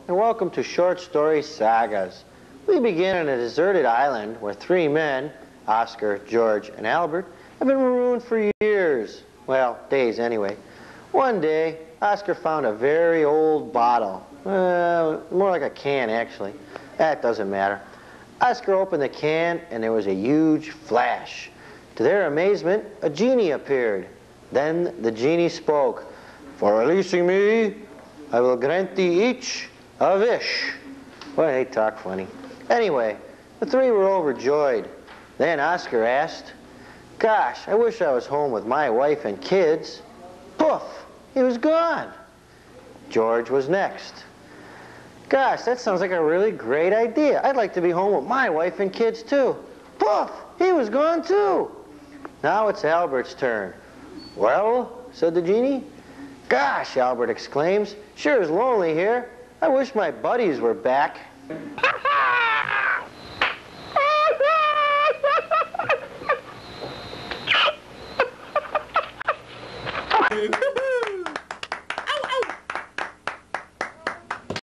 and welcome to Short Story Sagas. We begin on a deserted island where three men, Oscar, George, and Albert, have been marooned for years. Well, days anyway. One day, Oscar found a very old bottle. More like a can, actually. That doesn't matter. Oscar opened the can, and there was a huge flash. To their amazement, a genie appeared. Then the genie spoke. "For releasing me, I will grant thee each a wish." Boy, they talk funny. Anyway, the three were overjoyed. Then Oscar asked, "Gosh, I wish I was home with my wife and kids." Poof, he was gone. George was next. "Gosh, that sounds like a really great idea. I'd like to be home with my wife and kids too." Poof, he was gone too. Now it's Albert's turn. "Well," said the genie. "Gosh," Albert exclaims, "sure is lonely here. I wish my buddies were back."